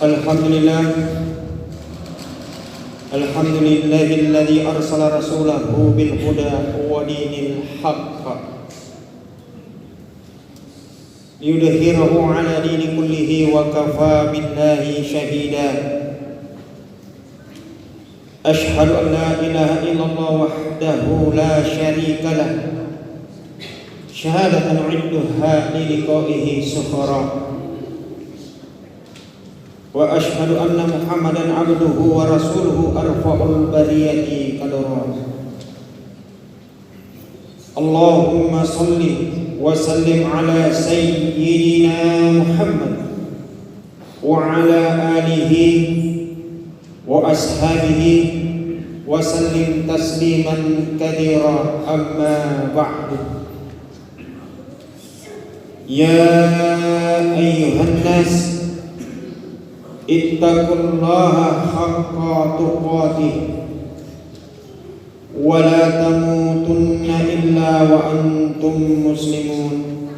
Alhamdulillah Alladzi arsala rasulahu bil huda wa dinil haqq liyudhhirahu ala dini kullihi wa kafa billahi shahida. Ashhadu an la ilaha illallah wahdahu la syarika lah syahadatan 'indaha li liqa'ihi sukhara. Wa ashhadu anna Muhammadan abduhu wa rasuluhu arfa'ul bariyati qadara. Allahumma salli wa sallim ala sayyidina Muhammad wa ala alihi wa ashabihi wa sallim tasliman katsira, amma ba'du. Ya ayyuhan nas ittaqullaha haqqa tuqatih wa la tamutunna illa wa antum muslimun.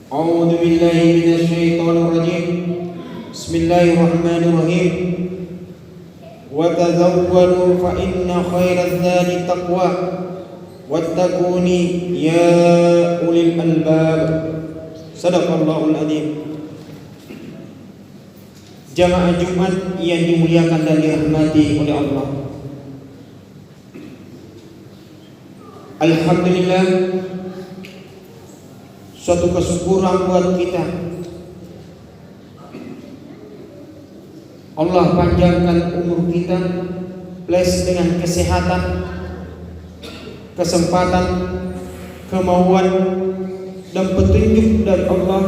A'udzu billahi minasy syaithanir rajim. Bismillahirrahmanirrahim. Wa tazawwadu fa inna khairaz zadi taqwa wattaquni ya ulil albab. Shadaqallahul adzim. Jamaah Jumat yang dimuliakan dan dirahmati oleh Allah, alhamdulillah, suatu kesyukuran buat kita. Allah panjangkan umur kita, plus dengan kesehatan, kesempatan, kemauan dan petunjuk dari Allah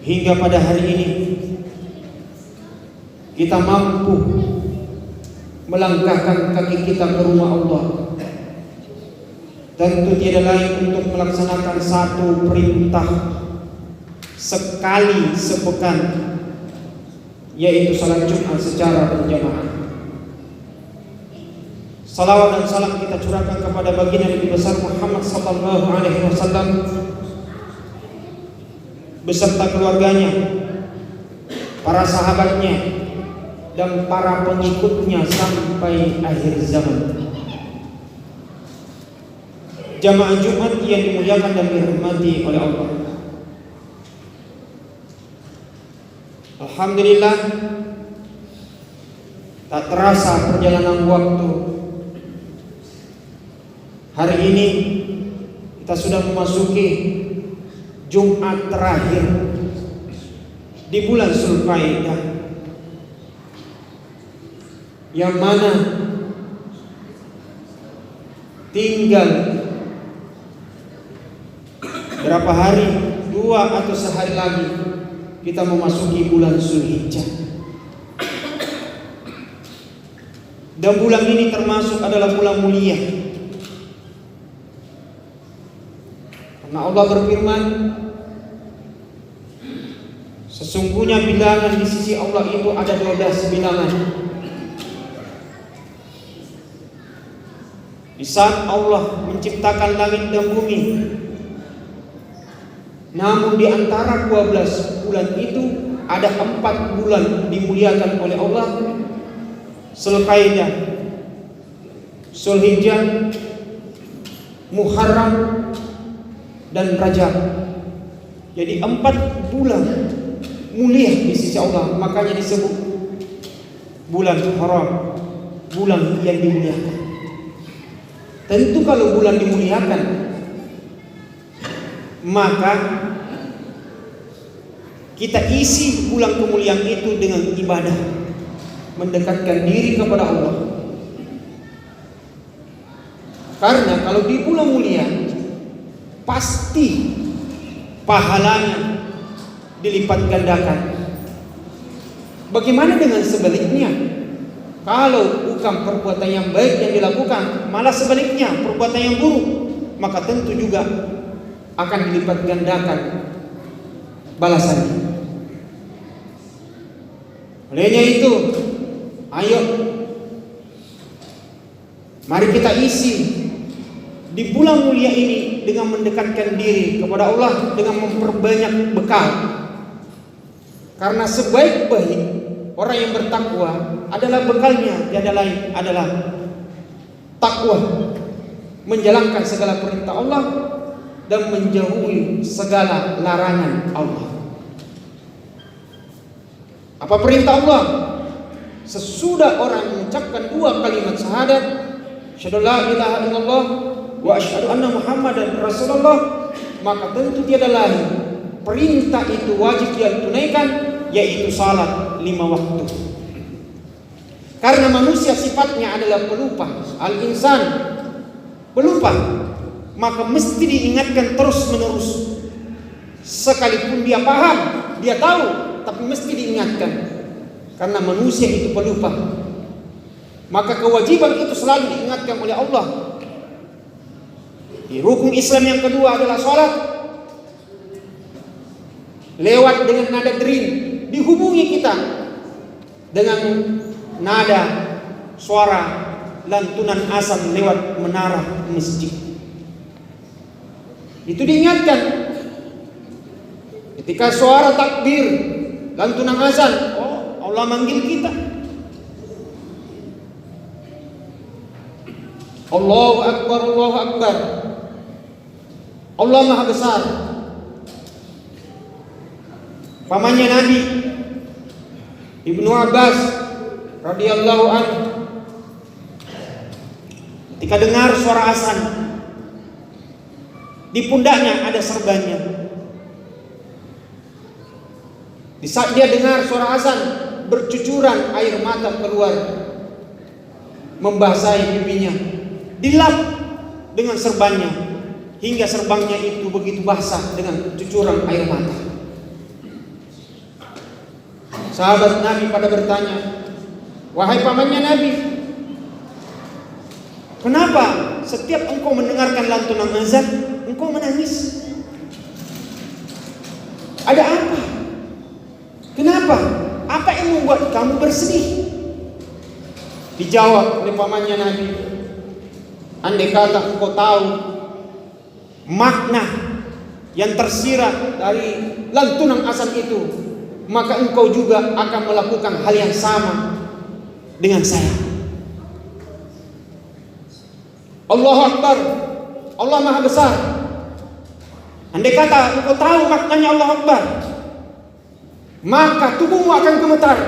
hingga pada hari ini kita mampu melangkahkan kaki kita ke rumah Allah. Tentu tiada lain untuk melaksanakan satu perintah sekali sepekan, yaitu salat Jumat secara berjamaah. Salawat dan salam kita curahkan kepada baginda Nabi besar Muhammad sallallahu alaihi wasallam beserta keluarganya, para sahabatnya, dan para pengikutnya sampai akhir zaman. Jamaah Jumat yang dimuliakan dan dirahmati oleh Allah, alhamdulillah, tak terasa perjalanan waktu. Hari ini kita sudah memasuki Jumat terakhir di bulan Zulqa'dah, yang mana tinggal berapa hari, 2 atau sehari lagi kita memasuki bulan Zulhijjah. Dan bulan ini termasuk adalah bulan mulia, karena Allah berfirman, sesungguhnya bilangan di sisi Allah itu ada 12 bilangan. Di saat Allah menciptakan langit dan bumi, namun di antara 12 bulan itu ada 4 bulan dimuliakan oleh Allah: Zulqa'dah, Zulhijjah, Muharram, dan Rajab. Jadi 4 bulan mulia di sisi Allah, makanya disebut bulan haram, bulan yang dimuliakan. Tentu kalau bulan dimuliakan, maka kita isi bulan kemuliaan itu dengan ibadah, mendekatkan diri kepada Allah. Karena kalau di bulan mulia, pasti pahalanya dilipat gandakan. Bagaimana dengan sebaliknya? Kalau bukan perbuatan yang baik yang dilakukan, malah sebaliknya perbuatan yang buruk, maka tentu juga akan dilipat gandakan balasannya. Olehnya itu, ayo mari kita isi di bulan mulia ini dengan mendekatkan diri kepada Allah, dengan memperbanyak bekal. Karena sebaik-baik orang yang bertakwa adalah bekalnya tiada lain adalah takwa, menjalankan segala perintah Allah dan menjauhi segala larangan Allah. Apa perintah Allah? Sesudah orang mengucapkan 2 kalimat syahadat, asyhadu la ilaha illallah wa asyhadu anna Muhammadan Rasulullah, maka tentu tiada lain perintah itu wajib dia tunaikan, yaitu salat 5 waktu. Karena manusia sifatnya adalah pelupa, al-insan pelupa, maka mesti diingatkan terus-menerus. Sekalipun dia paham, dia tahu, tapi mesti diingatkan. Karena manusia itu pelupa, maka kewajiban itu selalu diingatkan oleh Allah. Di rukun Islam yang kedua adalah salat, lewat dengan nada dering, dihubungi kita dengan nada suara lantunan azan lewat menara masjid. Itu diingatkan. Ketika suara takbir, lantunan azan, oh Allah manggil kita. Allahu Akbar, Allahu Akbar. Allah Maha Besar. Pamannya Nabi Ibnu Abbas radhiyallahu anhu ketika dengar suara azan, di pundaknya ada serbannya. Di saat dia dengar suara azan, bercucuran air mata keluar membasahi pipinya, dilap dengan serbannya hingga serbannya itu begitu basah dengan cucuran air mata. Sahabat Nabi pada bertanya, wahai pamannya Nabi, kenapa setiap engkau mendengarkan lantunan azan engkau menangis? Ada apa? Kenapa? Apa yang membuat kamu bersedih? Dijawab oleh pamannya Nabi, andai kata engkau tahu makna yang tersirat dari lantunan azan itu, maka engkau juga akan melakukan hal yang sama dengan saya. Allahu Akbar, Allah Maha Besar. Andai kata engkau tahu maknanya Allah Akbar, maka tubuhmu akan gemetar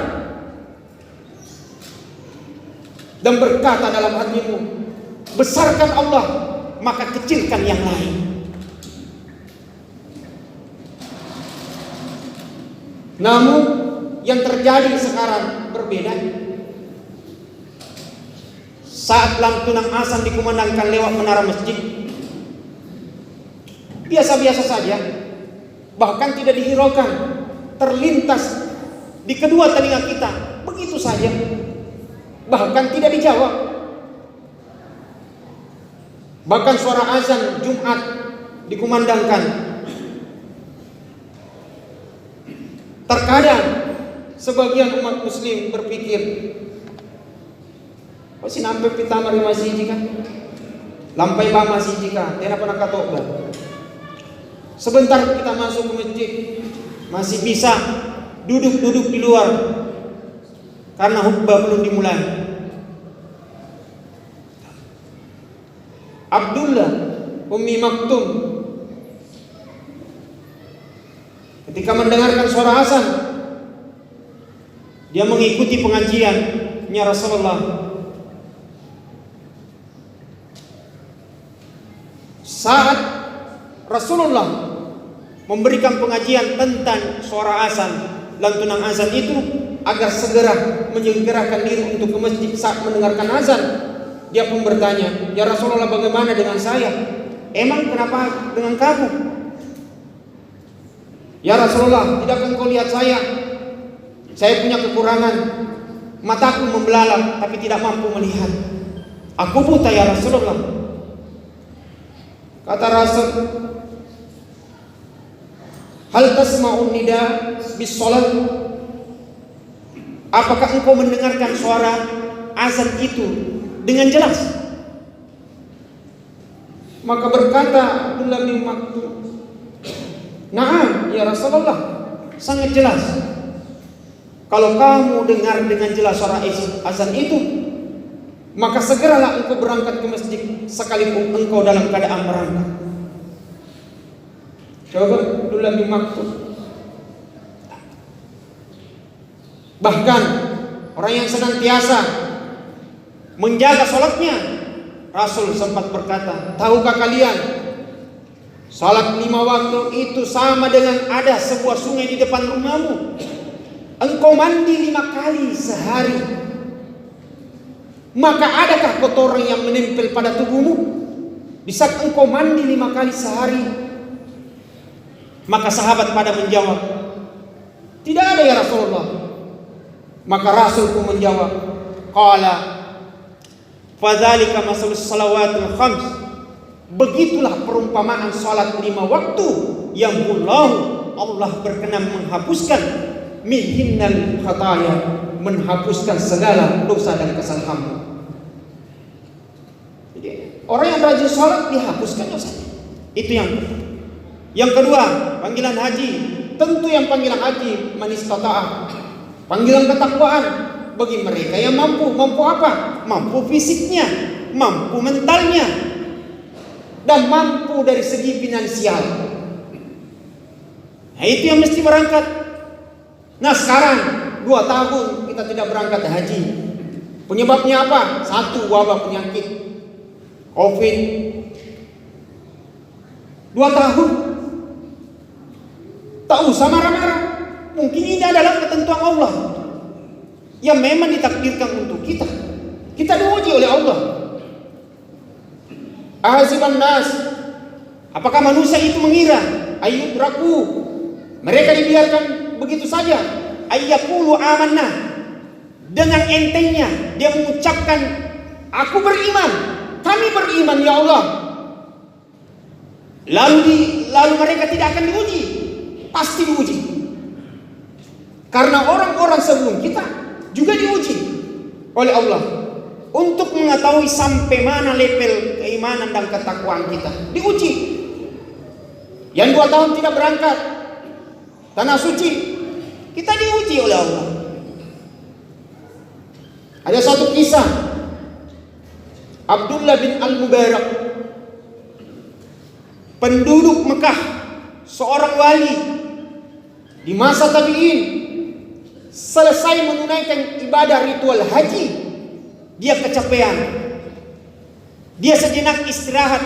dan berkata dalam hatimu, besarkan Allah, maka kecilkan yang lain. Namun yang terjadi sekarang berbeda. Saat lantunan azan dikumandangkan lewat menara masjid, biasa-biasa saja, bahkan tidak dihiraukan, terlintas di kedua telinga kita begitu saja, bahkan tidak dijawab. Bahkan suara azan Jumat dikumandangkan, terkadang sebagian umat muslim berpikir, kok si nampe pita mari masih jika lampai ba masih jika tidak pernah katoba. Sebentar kita masuk ke masjid masih bisa duduk-duduk di luar karena khutbah belum dimulai. Abdullah Ummi Maktum ketika mendengarkan suara azan, dia mengikuti pengajiannya Rasulullah. Saat Rasulullah memberikan pengajian tentang suara azan, lantunan azan itu, agar segera menyegerakan diri untuk ke masjid saat mendengarkan azan, dia pun bertanya, ya Rasulullah, bagaimana dengan saya? Emang kenapa dengan kamu? Ya Rasulullah, tidakkah engkau lihat saya? Saya punya kekurangan, mataku membelalak tapi tidak mampu melihat. Aku buta ya Rasulullah. Kata Rasul, hal tasma'un nida bis salat? Apakah engkau mendengarkan suara azan itu dengan jelas? Maka berkata Abdullah bin Maktum, na'am ya Rasulullah, sangat jelas. Kalau kamu dengar dengan jelas suara azan itu, maka segeralah engkau berangkat ke masjid sekalipun engkau dalam keadaan merangkak. Coba dulu lebih maksud. Bahkan orang yang senantiasa menjaga sholatnya, Rasul sempat berkata, tahukah kalian, salat 5 waktu itu sama dengan ada sebuah sungai di depan rumahmu. Engkau mandi 5 kali sehari, maka adakah kotoran yang menempel pada tubuhmu di saat engkau mandi 5 kali sehari? Maka sahabat pada menjawab, tidak ada ya Rasulullah. Maka Rasul pun menjawab, qala fadzalika masalus salawatul khams. Begitulah perumpamaan salat 5 waktu yang Allah berkenan menghapuskan mihinnal khataya, menghapuskan segala dosa dan kesalahanmu. Jadi orang yang rajin salat dihapuskan dosanya. Itu yang kedua, panggilan haji. Tentu yang panggilan haji man istata'ah, panggilan ketakwaan bagi mereka yang mampu. Mampu apa? Mampu fisiknya, mampu mentalnya, dan mampu dari segi finansial. Nah, itu yang mesti berangkat. Nah sekarang 2 tahun kita tidak berangkat haji. Penyebabnya apa? 1, wabah penyakit COVID. 2 tahun tak usah marah-marah. Mungkin ini adalah ketentuan Allah yang memang ditakdirkan untuk kita. Kita diuji oleh Allah. Ahasiban nas, apakah manusia itu mengira ayyudraku, mereka dibiarkan begitu saja, ayyaqulu amanna, dengan entengnya dia mengucapkan aku beriman, kami beriman ya Allah, lalu mereka tidak akan diuji. Pasti diuji, karena orang-orang sebelum kita juga diuji oleh Allah untuk mengetahui sampai mana level keimanan dan ketakwaan kita. Diuji. Yang 2 tahun tidak berangkat tanah suci, kita diuji oleh Allah. Ada satu kisah Abdullah bin Al-Mubarak, penduduk Mekah, seorang wali di masa tabi'in, selesai menunaikan ibadah ritual haji, dia kecapean. Dia sejenak istirahat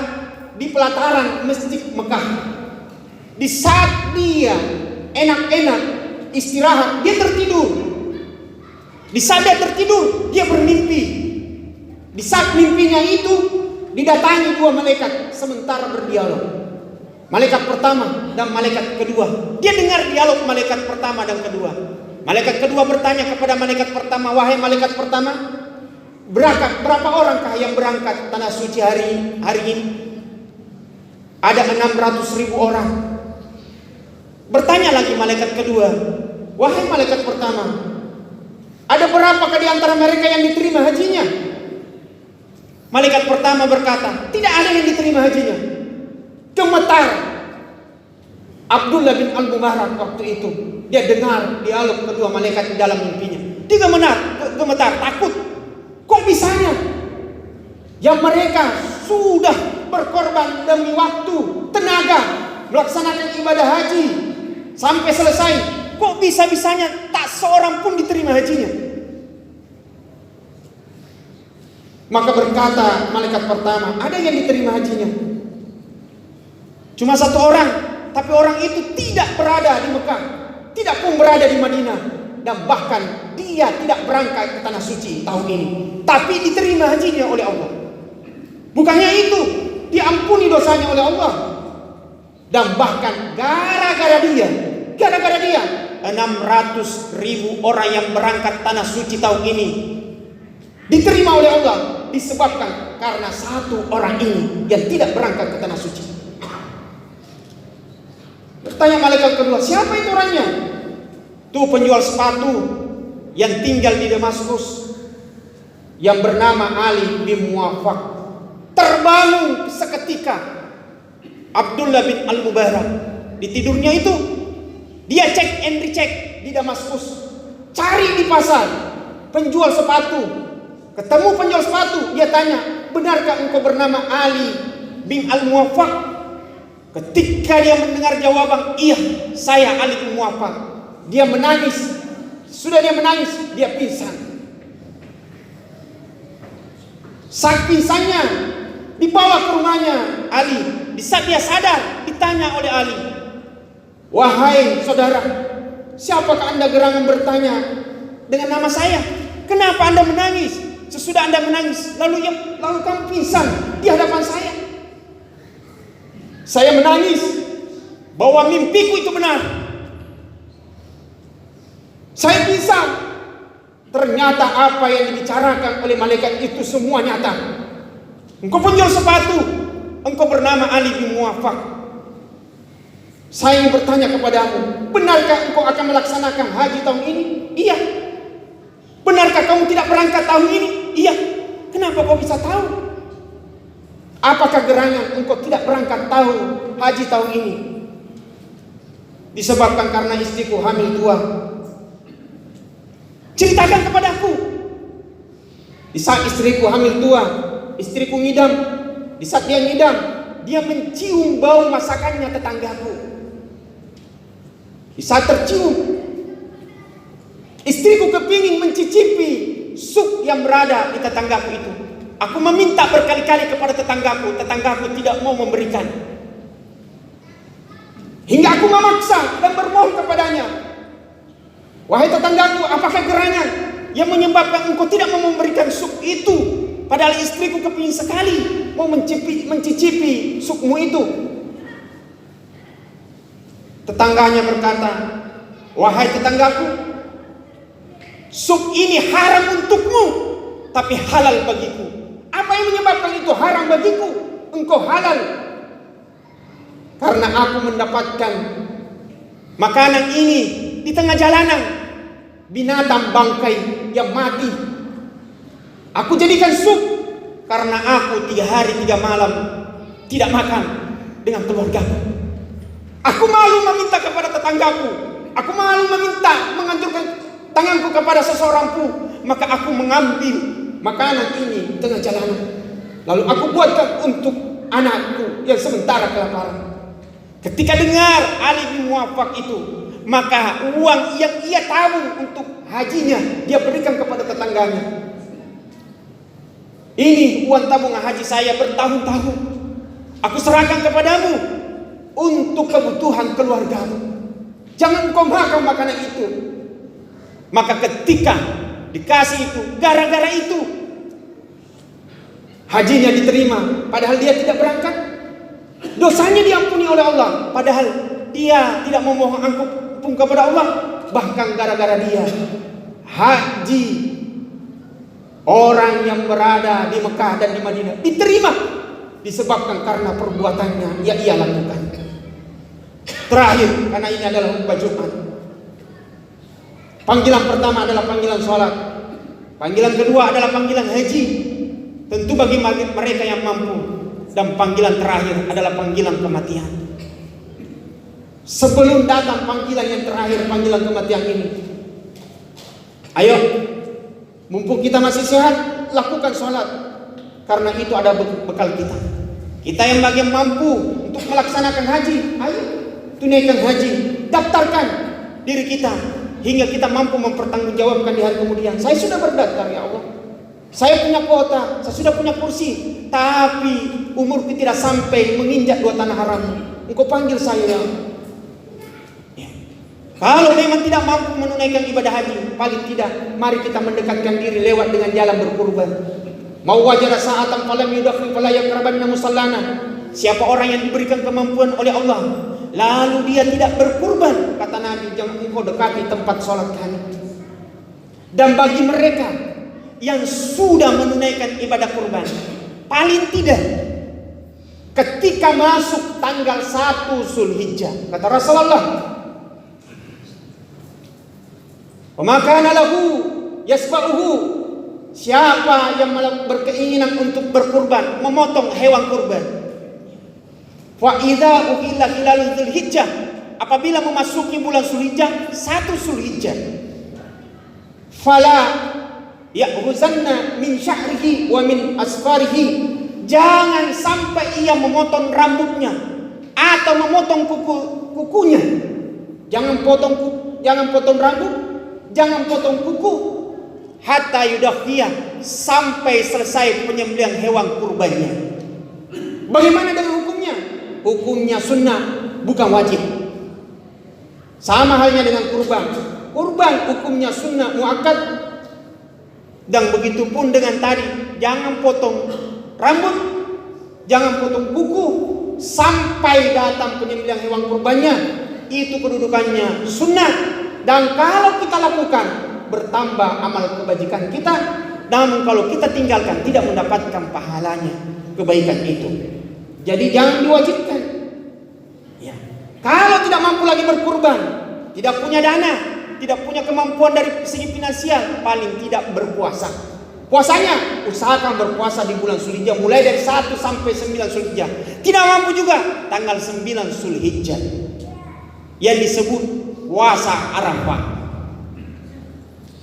di pelataran masjid Mekah. Di saat dia enak-enak istirahat, dia tertidur. Di saat dia tertidur, dia bermimpi. Di saat mimpinya itu didatangi 2 malaikat sementara berdialog. Malaikat pertama dan malaikat kedua. Dia dengar dialog malaikat pertama dan kedua. Malaikat kedua bertanya kepada malaikat pertama, wahai malaikat pertama, berapa orangkah yang berangkat tanah suci hari ini? Ada 600.000 orang. Bertanya lagi malaikat kedua, wahai malaikat pertama, ada berapakah di antara mereka yang diterima hajinya? Malaikat pertama berkata, tidak ada yang diterima hajinya. Gemetar Abdullah bin Al-Mubarak waktu itu. Dia dengar dialog kedua malaikat di dalam mimpinya. Dia gemetar, takut. Kok bisanya yang mereka sudah berkorban demi waktu, tenaga, melaksanakan ibadah haji sampai selesai, kok bisa-bisanya tak seorang pun diterima hajinya? Maka berkata malaikat pertama, ada yang diterima hajinya, cuma 1 orang. Tapi orang itu tidak berada di Mekah, tidak pun berada di Madinah, dan bahkan dia tidak berangkat ke tanah suci tahun ini, tapi diterima hajinya oleh Allah. Bukannya itu, diampuni dosanya oleh Allah, dan bahkan gara-gara dia 600.000 orang yang berangkat tanah suci tahun ini diterima oleh Allah, disebabkan karena 1 orang ini yang tidak berangkat ke tanah suci. Bertanya malaikat kedua, siapa itu orangnya? Tuh penjual sepatu yang tinggal di Damaskus, yang bernama Ali bin Muwafaq. Terbangun seketika Abdullah bin Al-Mubarak. Di tidurnya itu dia cek and recheck di Damaskus, cari di pasar penjual sepatu. Ketemu penjual sepatu, dia tanya, benarkah engkau bernama Ali bin Al-Muwaffaq? Ketika dia mendengar jawaban, iya, saya Ali bin Muwaffaq, dia menangis. Sudah dia menangis, dia pingsan. Saat pingsannya, dibawa ke rumahnya Ali. Di saat dia sadar, ditanya oleh Ali, wahai saudara, siapakah anda gerangan bertanya dengan nama saya? Kenapa anda menangis? Sesudah anda menangis, lalu kamu pingsan di hadapan saya. Saya menangis bahwa mimpiku itu benar. Saya pingsan. Ternyata apa yang dibicarakan oleh malaikat itu semua nyata. Engkau penjual sepatu, engkau bernama Ali bin Muwaffaq. Saya ingin bertanya kepadamu, benarkah engkau akan melaksanakan haji tahun ini? Iya. Benarkah kamu tidak berangkat tahun ini? Iya. Kenapa kau bisa tahu? Apakah gerangan engkau tidak berangkat haji tahun ini? Disebabkan karena istriku hamil tua. Ceritakan kepadaku. Di saat istriku hamil tua, istriku ngidam. Di saat dia ngidam, dia mencium bau masakannya tetanggaku. Di saat tercium, istriku kepingin mencicipi sup yang berada di tetanggaku itu. Aku meminta berkali-kali kepada tetanggaku tidak mau memberikan. Hingga aku memaksa dan bermohon kepadanya, wahai tetanggaku, apakah gerangan yang menyebabkan engkau tidak mau memberikan sup itu? Padahal istriku kepingin sekali mau mencicipi supmu itu. Tetangganya berkata, wahai tetanggaku, sup ini haram untukmu, tapi halal bagiku. Apa yang menyebabkan itu haram bagiku? Engkau halal. Karena aku mendapatkan makanan ini di tengah jalanan, binatang bangkai yang mati. Aku jadikan sup karena aku 3 hari 3 malam tidak makan dengan keluargaku. Aku malu meminta kepada tetanggaku. Aku malu meminta menganjurkan tanganku kepada seseorang pun. Maka aku mengambil makanan ini di tengah jalanan. Lalu aku buatkan untuk anakku yang sementara kelaparan. Ketika dengar Ali bin Muwaffaq itu, maka uang yang ia tabung untuk hajinya dia berikan kepada tetangganya. Ini uang tabungan haji saya bertahun-tahun. Aku serahkan kepadamu untuk kebutuhan keluargamu. Jangan kau makan makanan itu. Maka ketika dikasih itu, gara-gara itu hajinya diterima, padahal dia tidak berangkat. Dosanya diampuni oleh Allah, padahal dia tidak memohon ampun kepada Allah. Bahkan gara-gara dia haji orang yang berada di Mekah dan di Madinah diterima, disebabkan karena perbuatannya yang ia lakukan. Terakhir, karena ini adalah khutbah Jumat, panggilan pertama adalah panggilan sholat, panggilan kedua adalah panggilan haji, tentu bagi mereka yang mampu, dan panggilan terakhir adalah panggilan kematian. Sebelum datang panggilan yang terakhir, panggilan kematian ini, ayo, mumpung kita masih sehat, lakukan sholat, karena itu ada bekal kita. Kita yang bagian mampu untuk melaksanakan haji, ayo tunaikan haji, daftarkan diri kita hingga kita mampu mempertanggungjawabkan di hari kemudian. Saya sudah berdaftar, ya Allah, saya punya kuota, saya sudah punya kursi, tapi umurku tidak sampai menginjak 2 tanah haram. Engkau panggil saya, ya. Kalau memang tidak mampu menunaikan ibadah haji, paling tidak mari kita mendekatkan diri lewat dengan jalan berkurban. Mau wajara sa'atan falam yudakhi fala yaqrabanna musallana. Siapa orang yang diberikan kemampuan oleh Allah, lalu dia tidak berkurban, kata Nabi, jangan engkau dekati tempat sholat kami. Dan bagi mereka yang sudah menunaikan ibadah kurban, paling tidak ketika masuk tanggal 1 Zulhijjah, kata Rasulullah, "Pemakanan lahu yasba'uhu." Siapa yang berkeinginan untuk berkurban, memotong hewan kurban, fa idza uhilla hilal Zulhijjah, apabila memasuki bulan Zulhijjah, 1 Zulhijjah, fala ya'khuzanna min sya'rihi wa min asfarihi. Jangan sampai ia memotong rambutnya atau memotong kukunya. Jangan potong rambut, jangan potong kuku. Hatta yudahiyah, sampai selesai penyembelihan hewan kurbannya. Bagaimana dengan hukumnya? Hukumnya sunnah, bukan wajib. Sama halnya dengan kurban. Kurban hukumnya sunnah muakkad. Dan begitu pun dengan tadi, jangan potong rambut, jangan potong kuku sampai datang penyembelihan hewan kurbannya. Itu kedudukannya sunnah. Dan kalau kita lakukan, bertambah amal kebajikan kita. Namun kalau kita tinggalkan, tidak mendapatkan pahalanya kebaikan itu. Jadi jangan diwajibkan ya. Kalau tidak mampu lagi berkurban, tidak punya dana, tidak punya kemampuan dari segi finansial, paling tidak berpuasa. Puasanya usahakan berpuasa di bulan Zulhijjah, mulai dari 1 sampai 9 Zulhijjah. Tidak mampu juga, tanggal 9 Zulhijjah yang disebut puasa Arafah.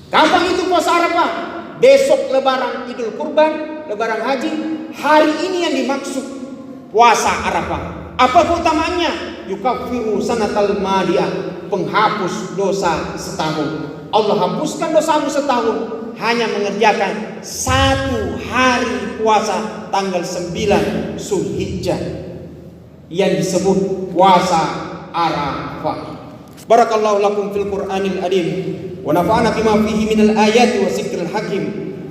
Kapan itu puasa Arafah? Besok lebaran Idul Kurban, lebaran haji. Hari ini yang dimaksud puasa Arafah. Apa keutamaannya? Yukaffiru sanatal madiyah, penghapus dosa setahun. Allah hapuskan dosamu setahun hanya mengerjakan 1 hari puasa tanggal 9 Zulhijjah yang disebut puasa Arafah. Barakallahu lakum fil Qur'anil Azim wa nafa'ana bima fihi minal ayati wa zikril hakim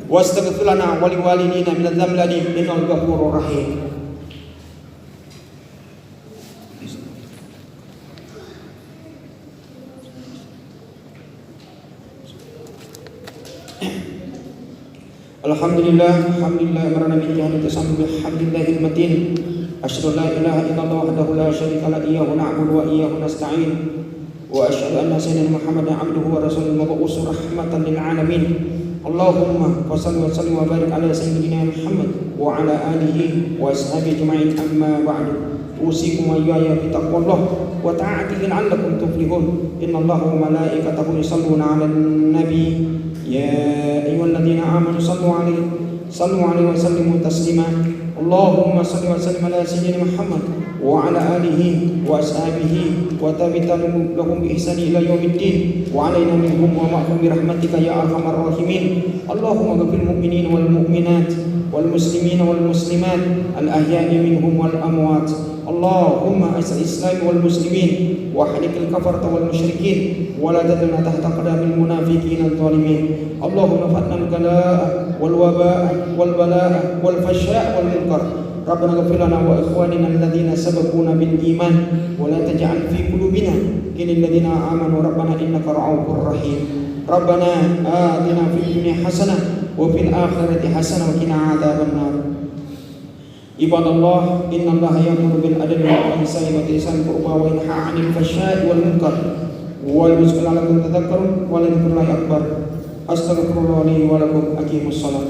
wa astaghfir lana wa liwalidina minadz dzambil adim innahu ghafurur rahim. Alhamdulillah, marana min jahannam tasammu bihamdillahil matin. Asyhadu an la ilaha illallah wahdahu la syarika lahu iyyahu na'budu wa iyyahu nasta'in. Wa asyhadu anna sayyidina Muhammadan 'abduhu wa rasuluhu mab'uts rahmatan lil 'alamin. Allahumma shalli wa sallim wa barik ala sayyidina Muhammad wa ala alihi wa ashabihi ajma'in, amma ba'du. Usikum wa iyaya bi taqwallah wa ta'atihi la'allakum tuflihun. Innallaha wa malaikatahu yusalluna 'alan nabi. يا أيها الذين آمنوا صلوا عليه وسلموا تسليما. اللهم صل وسلم على سيدنا محمد وعلى آله وأصحابه وتابعين لهم بإحسان إلى يوم الدين وعلينا منهم ومعهم برحمتك يا أرحم الراحمين. اللهم اغفر للمؤمنين والمؤمنات والمسلمين والمسلمات الأحياء منهم والأموات. اللهم أعز الإسلام والمسلمين واحرق الكفرة والمشركين ولا تدعنا تحت قدم المنافقين الظالمين. اللهم ارفعنا البلاء والوباء والبلاء والفحشاء والمنكر. ربنا اغفر لنا وإخواننا الذين سبقونا بالإيمان ولا تجعل في قلوبنا غلا للذين آمنوا ربنا إنك رؤوف رحيم. ربنا آتنا في الدنيا حسنة وفي الآخرة حسنة وقنا عذاب النار. عباد الله إن الله يأمر بالعدل والإحسان وإيتاء ذي القربى وينهى عن الفحشاء والمنكر والبغي لعلكم تذكرون ولذكر الله أكبر. أستغفر الله لي ولكم. أقيموا الصلاة.